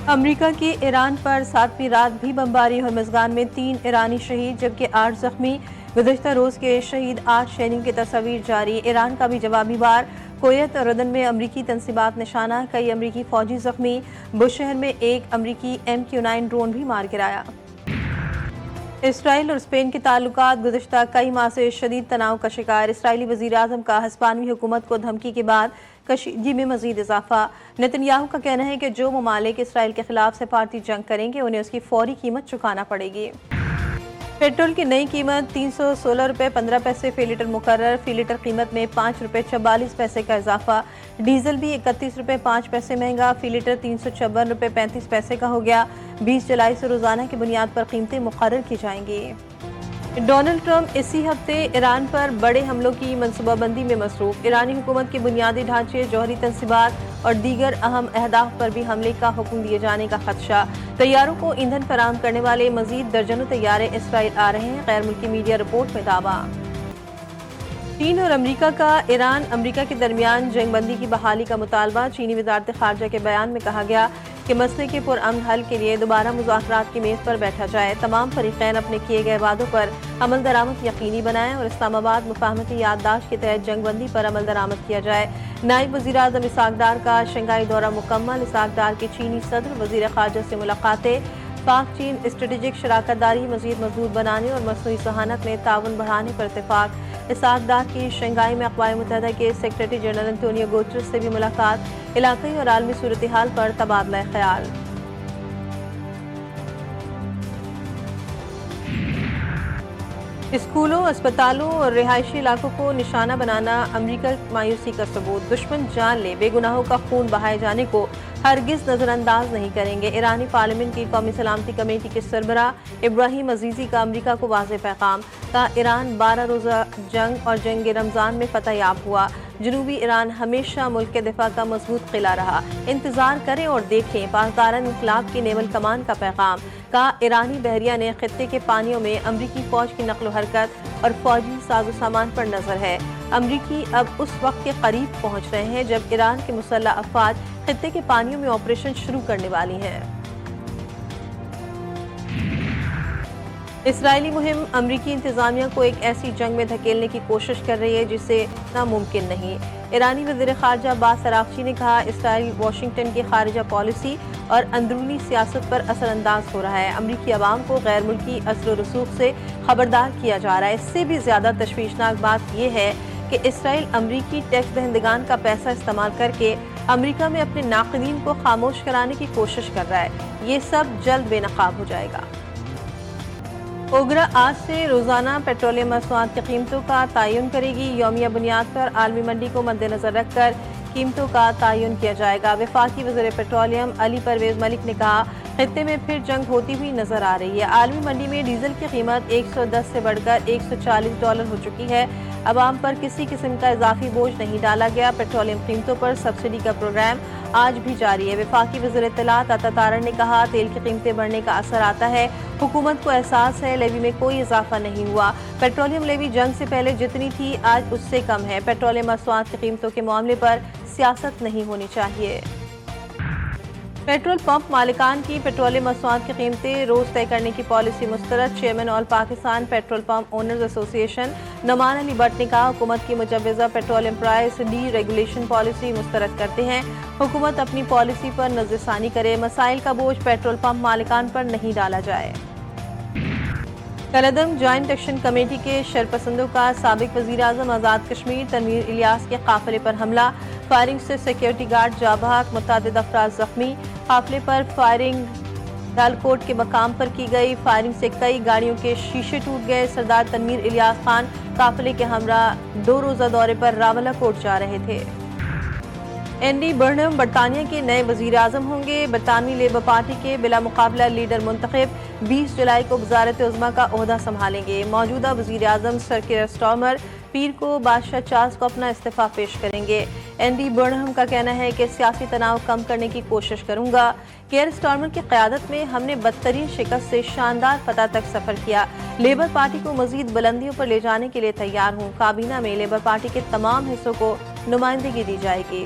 امریکہ کی ایران پر 7ویں رات بھی بمباری اور مزگان میں 3 ایرانی شہید جبکہ 8 زخمی۔ گزشتہ روز کے شہید 8 شہریوں کی تصاویر جاری۔ ایران کا بھی جوابی وار۔ کویت اور اردن میں امریکی تنصیبات نشانہ، کئی امریکی فوجی زخمی۔ بشہر میں ایک امریکی MQ-9 ڈرون بھی مار گرایا۔ اسرائیل اور اسپین کے تعلقات گزشتہ کئی ماہ سے شدید تناؤ کا شکار۔ اسرائیلی وزیراعظم کا ہسپانوی حکومت کو دھمکی کے بعد کشیدگی میں مزید اضافہ۔ نتن یاہو کا کہنا ہے کہ جو ممالک اسرائیل کے خلاف سفارتی جنگ کریں گے انہیں اس کی فوری قیمت چکانا پڑے گی۔ پیٹرول کی نئی قیمت 316 روپے 15 پیسے فی لیٹر مقرر۔ فی لیٹر قیمت میں 5 روپے 44 پیسے کا اضافہ۔ ڈیزل بھی 31 روپے 5 پیسے مہنگا، فی لیٹر 356 روپے 35 پیسے کا ہو گیا۔ 20 جولائی سے روزانہ کی بنیاد پر قیمتیں مقرر کی جائیں گی۔ ڈونلڈ ٹرمپ اسی ہفتے ایران پر بڑے حملوں کی منصوبہ بندی میں مصروف۔ ایرانی حکومت کے بنیادی ڈھانچے، جوہری تنصیبات اور دیگر اہم اہداف پر بھی حملے کا حکم دیے جانے کا خدشہ۔ طیاروں کو ایندھن فراہم کرنے والے مزید درجنوں طیارے اسرائیل آ رہے ہیں، غیر ملکی میڈیا رپورٹ میں دعویٰ۔ چین اور امریکہ کا ایران امریکہ کے درمیان جنگ بندی کی بحالی کا مطالبہ۔ چینی وزارت خارجہ کے بیان میں کہا گیا کہ مسئلے کے پرامن حل کے لیے دوبارہ مذاکرات کی میز پر بیٹھا جائے، تمام فریقین اپنے کیے گئے وعدوں پر عمل درآمد یقینی بنائیں اور اسلام آباد مفاہمتی یادداشت کے تحت جنگ بندی پر عمل درآمد کیا جائے۔ نائب وزیر اعظم اسحاق ڈار کا شنگھائی دورہ مکمل۔ اسحاق ڈار کی چینی صدر وزیر خارجہ سے ملاقاتیں۔ پاک چین اسٹریٹجک شراکت داری مزید مضبوط بنانے اور مصنوعی ذہانت میں تعاون بڑھانے پر اتفاق۔ اسحاق ڈار کی شنگھائی میں اقوام متحدہ کے سیکریٹری جنرل انتونیو گوٹریس سے بھی ملاقات۔ علاقائی اور عالمی صورتحال پر تبادلہ خیال۔ اسکولوں، اسپتالوں اور رہائشی علاقوں کو نشانہ بنانا امریکہ کی مایوسی کا ثبوت۔ دشمن جان لے، بے گناہوں کا خون بہائے جانے کو ہرگز نظر انداز نہیں کریں گے۔ ایرانی پارلیمنٹ کی قومی سلامتی کمیٹی کے سربراہ ابراہیم عزیزی کا امریکہ کو واضح پیغام۔ کہا ایران 12 روزہ جنگ اور جنگ رمضان میں فتح یاب ہوا۔ جنوبی ایران ہمیشہ ملک کے دفاع کا مضبوط قلعہ رہا۔ انتظار کریں اور دیکھیں۔ پاسداران انقلاب کی نیول کمان کا پیغام۔ کہا ایرانی بحریہ نے خطے کے پانیوں میں امریکی فوج کی نقل و حرکت اور فوجی ساز و سامان پر نظر ہے۔ امریکی اب اس وقت کے قریب پہنچ رہے ہیں جب ایران کے مسلح افواج خطے کے پانیوں میں آپریشن شروع کرنے والی ہیں۔ اسرائیلی مہم امریکی انتظامیہ کو ایک ایسی جنگ میں دھکیلنے کی کوشش کر رہی ہے جسے ناممکن نہیں۔ ایرانی وزیر خارجہ عباس عراقچی نے کہا اسرائیل واشنگٹن کی خارجہ پالیسی اور اندرونی سیاست پر اثر انداز ہو رہا ہے۔ امریکی عوام کو غیر ملکی اثر و رسوخ سے خبردار کیا جا رہا ہے۔ اس سے بھی زیادہ تشویشناک بات یہ ہے کہ اسرائیل امریکی ٹیکس دہندگان کا پیسہ استعمال کر کے امریکہ میں اپنے ناقدین کو خاموش کرانے کی کوشش کر رہا ہے۔ یہ سب جلد بے نقاب ہو جائے گا۔ اوگرا آج سے روزانہ پیٹرولیم مصنوعات کی قیمتوں کا تعین کرے گی۔ یومیہ بنیاد پر عالمی منڈی کو مد نظر رکھ کر قیمتوں کا تعین کیا جائے گا۔ وفاقی وزیر پیٹرولیم علی پرویز ملک نے کہا خطے میں پھر جنگ ہوتی ہوئی نظر آ رہی ہے۔ عالمی منڈی میں ڈیزل کی قیمت 110 سے بڑھ کر $140 ہو چکی ہے۔ عوام پر کسی قسم کا اضافی بوجھ نہیں ڈالا گیا۔ پیٹرولیم قیمتوں پر سبسڈی کا پروگرام آج بھی جاری ہے۔ وفاقی وزیر اطلاعات عطا تارڑ نے کہا تیل کی قیمتیں بڑھنے کا اثر آتا ہے، حکومت کو احساس ہے لیوی میں کوئی اضافہ نہیں ہوا۔ پیٹرولیم لیوی جنگ سے پہلے جتنی تھی آج اس سے کم ہے۔ پیٹرولیم مصنوعات کی قیمتوں کے معاملے پر سیاست نہیں ہونی چاہیے۔ پیٹرول پمپ مالکان کی پیٹرولیم مصنوعات کی قیمتیں روز طے کرنے کی پالیسی مسترد۔ چیئرمین آل پاکستان پیٹرول پمپ اونرز ایسوسی ایشن نعمان علی بٹ نے کہا حکومت کی مجوزہ petroleum price D regulation policy مسترد کرتے ہیں۔ حکومت اپنی پالیسی پر نظر ثانی کرے، مسائل کا بوجھ پیٹرول پمپ مالکان پر نہیں ڈالا جائے۔ کالعدم جوائنٹ ایکشن کمیٹی کے شرپسندوں کا سابق وزیر اعظم آزاد کشمیر تنویر الیاس کے قافلے پر حملہ، فائرنگ سے سیکیورٹی گارڈ جاں بحق، متعدد افراد زخمی۔ قافلے پر فائرنگ ڈالکوٹ کے مقام پر کی گئی، فائرنگ سے کئی گاڑیوں کے شیشے ٹوٹ گئے۔ سردار تنویر الیاس خان قافلے کے ہمراہ 2 روزہ دورے پر راولہ کوٹ جا رہے تھے۔ اینڈی برنہم برطانیہ کے نئے وزیر اعظم ہوں گے۔ برطانوی لیبر پارٹی کے بلا مقابلہ لیڈر منتخب 20 جولائی کو وزارت عظمیٰ کا عہدہ سنبھالیں گے۔ موجودہ وزیر اعظم سر کیئر سٹارمر پیر کو بادشاہ چارلس کو اپنا استعفیٰ پیش کریں گے۔ اینڈی برنہم کا کہنا ہے کہ سیاسی تناؤ کم کرنے کی کوشش کروں گا۔ کیئر سٹارمر کی قیادت میں ہم نے بدترین شکست سے شاندار فتح تک سفر کیا۔ لیبر پارٹی کو مزید بلندیوں پر لے جانے کے لیے تیار ہوں۔ کابینہ میں لیبر پارٹی کے تمام حصوں کو نمائندگی دی جائے گی۔